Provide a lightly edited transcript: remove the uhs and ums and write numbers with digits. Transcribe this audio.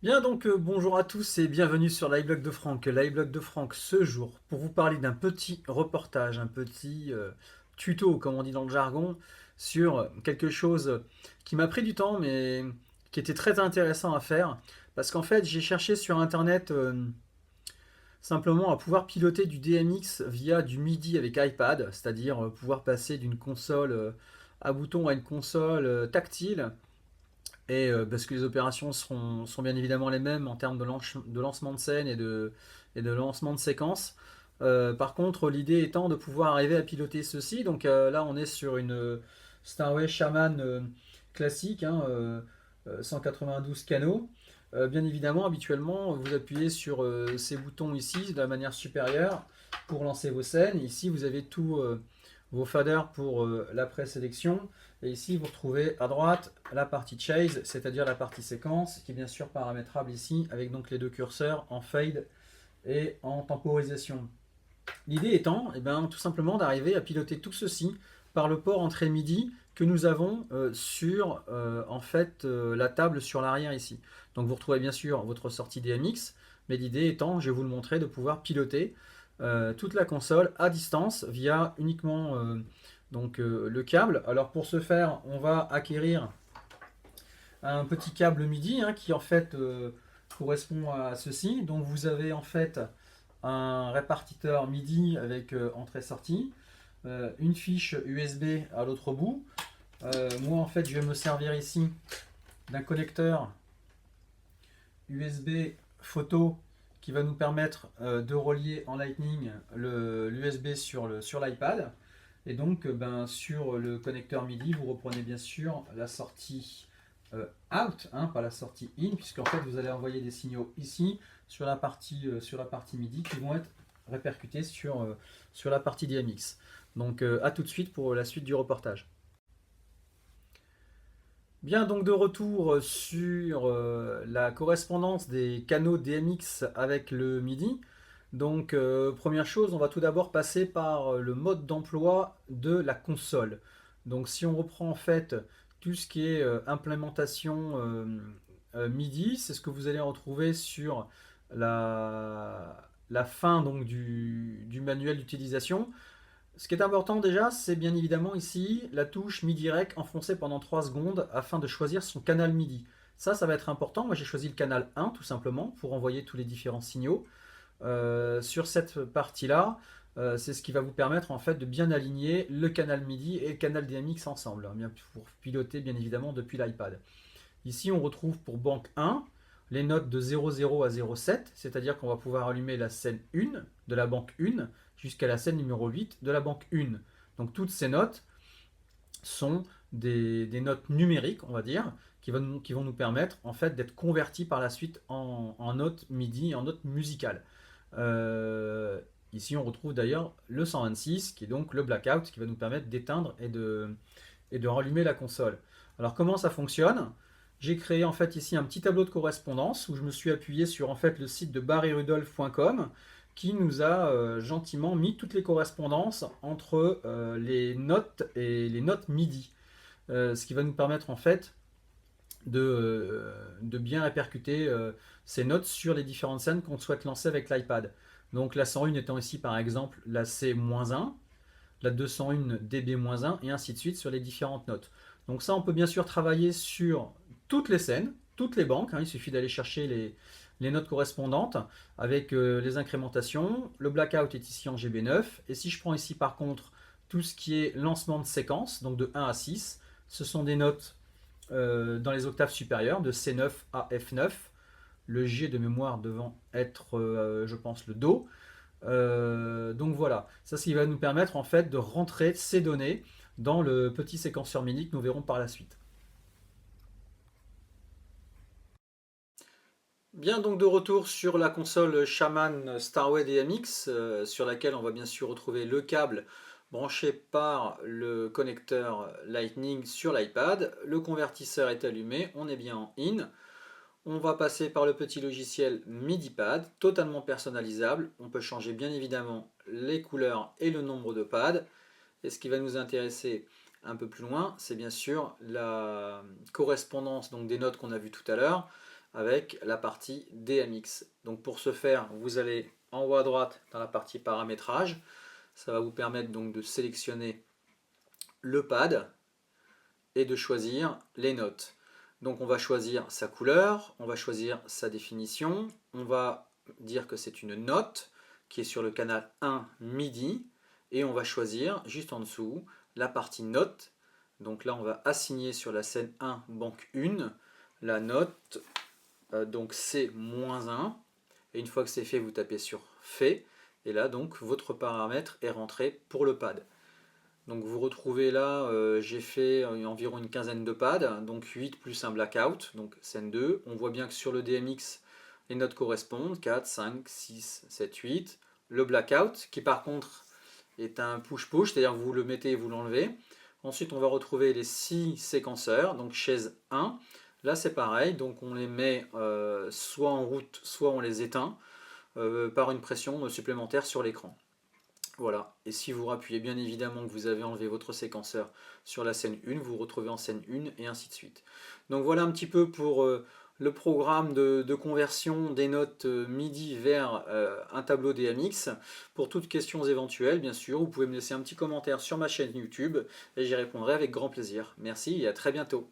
Bien donc bonjour à tous et bienvenue sur l'iBlog de Franck. L'iBlog de Franck ce jour pour vous parler d'un petit reportage, un petit tuto comme on dit dans le jargon sur quelque chose qui m'a pris du temps mais qui était très intéressant à faire parce qu'en fait j'ai cherché sur internet simplement à pouvoir piloter du DMX via du MIDI avec iPad, c'est-à-dire pouvoir passer d'une console à bouton à une console tactile et parce que les opérations sont bien évidemment les mêmes en termes de lancement de scène et de lancement de séquence. Par contre, l'idée étant de pouvoir arriver à piloter ceci. Donc là, on est sur une Starway Shaman classique, hein, 192 canaux. Bien évidemment, habituellement, vous appuyez sur ces boutons ici de la manière supérieure pour lancer vos scènes. Ici, vous avez tous vos faders pour la présélection. Et ici, vous retrouvez à droite la partie chase, c'est-à-dire la partie séquence, qui est bien sûr paramétrable ici, avec donc les deux curseurs en fade et en temporisation. L'idée étant, tout simplement d'arriver à piloter tout ceci par le port entrée MIDI que nous avons sur la table sur l'arrière ici. Donc vous retrouvez bien sûr votre sortie DMX, mais l'idée étant, je vais vous le montrer, de pouvoir piloter toute la console à distance via uniquement le câble. Alors pour ce faire, on va acquérir un petit câble MIDI qui en fait correspond à ceci. Donc vous avez en fait un répartiteur MIDI avec entrée-sortie, une fiche USB à l'autre bout. Moi en fait je vais me servir ici d'un connecteur USB photo qui va nous permettre de relier en Lightning l'USB sur l'iPad. Et donc sur le connecteur MIDI, vous reprenez bien sûr la sortie out, pas la sortie in, puisqu'en fait vous allez envoyer des signaux ici sur la partie MIDI qui vont être répercutés sur la partie DMX. Donc à tout de suite pour la suite du reportage. Bien, donc de retour sur la correspondance des canaux DMX avec le MIDI. Donc première chose, on va tout d'abord passer par le mode d'emploi de la console. Donc si on reprend en fait tout ce qui est implémentation MIDI, c'est ce que vous allez retrouver sur la fin donc, du manuel d'utilisation. Ce qui est important déjà, c'est bien évidemment ici la touche MIDI Rec enfoncée pendant 3 secondes afin de choisir son canal MIDI. Ça va être important. Moi j'ai choisi le canal 1 tout simplement pour envoyer tous les différents signaux. Sur cette partie-là, c'est ce qui va vous permettre en fait de bien aligner le canal MIDI et le canal DMX ensemble, bien pour piloter bien évidemment depuis l'iPad. Ici on retrouve pour banque 1 les notes de 00 à 07, c'est-à-dire qu'on va pouvoir allumer la scène 1 de la banque 1 jusqu'à la scène numéro 8 de la banque 1. Donc toutes ces notes sont des notes numériques, on va dire, qui vont nous permettre en fait d'être converties par la suite en notes MIDI, en notes musicales. Euh, Ici, on retrouve d'ailleurs le 126, qui est donc le blackout, qui va nous permettre d'éteindre et de rallumer la console. Alors, comment ça fonctionne? J'ai créé en fait ici un petit tableau de correspondance où je me suis appuyé sur en fait le site de barryrudolph.com qui nous a gentiment mis toutes les correspondances entre les notes et les notes MIDI. Ce qui va nous permettre en fait de bien répercuter ces notes sur les différentes scènes qu'on souhaite lancer avec l'iPad. Donc la 101 étant ici par exemple la C-1, la 201 DB-1 et ainsi de suite sur les différentes notes. Donc ça on peut bien sûr travailler sur toutes les scènes, toutes les banques, il suffit d'aller chercher les notes correspondantes avec les incrémentations. Le blackout est ici en GB9 et si je prends ici par contre tout ce qui est lancement de séquence, donc de 1 à 6, ce sont des notes dans les octaves supérieures, de C9 à F9. Le G de mémoire devant être, je pense, le Do. Donc voilà, ça ce qui va nous permettre en fait de rentrer ces données dans le petit séquenceur MIDI que nous verrons par la suite. Bien donc de retour sur la console Shaman Starway DMX sur laquelle on va bien sûr retrouver le câble branché par le connecteur Lightning sur l'iPad. Le convertisseur est allumé, on est bien en in. On va passer par le petit logiciel MIDIPad, totalement personnalisable. On peut changer bien évidemment les couleurs et le nombre de pads. Et ce qui va nous intéresser un peu plus loin, c'est bien sûr la correspondance donc des notes qu'on a vues tout à l'heure avec la partie DMX. Donc pour ce faire, vous allez en haut à droite dans la partie paramétrage. Ça va vous permettre donc de sélectionner le pad et de choisir les notes. Donc on va choisir sa couleur, on va choisir sa définition, on va dire que c'est une note qui est sur le canal 1 MIDI, et on va choisir juste en dessous la partie note. Donc là on va assigner sur la scène 1 banque 1 la note, donc C-1, et une fois que c'est fait vous tapez sur fait, et là donc votre paramètre est rentré pour le pad. Donc vous retrouvez là, j'ai fait environ une quinzaine de pads, donc 8 plus un blackout, donc scène 2. On voit bien que sur le DMX, les notes correspondent, 4, 5, 6, 7, 8. Le blackout, qui par contre est un push-push, c'est-à-dire vous le mettez et vous l'enlevez. Ensuite on va retrouver les 6 séquenceurs, donc chaise 1. Là c'est pareil, donc on les met soit en route, soit on les éteint par une pression supplémentaire sur l'écran. Voilà, et si vous rappuyez bien évidemment que vous avez enlevé votre séquenceur sur la scène 1, vous vous retrouvez en scène 1 et ainsi de suite. Donc voilà un petit peu pour le programme de conversion des notes MIDI vers un tableau DMX. Pour toutes questions éventuelles, bien sûr, vous pouvez me laisser un petit commentaire sur ma chaîne YouTube et j'y répondrai avec grand plaisir. Merci et à très bientôt.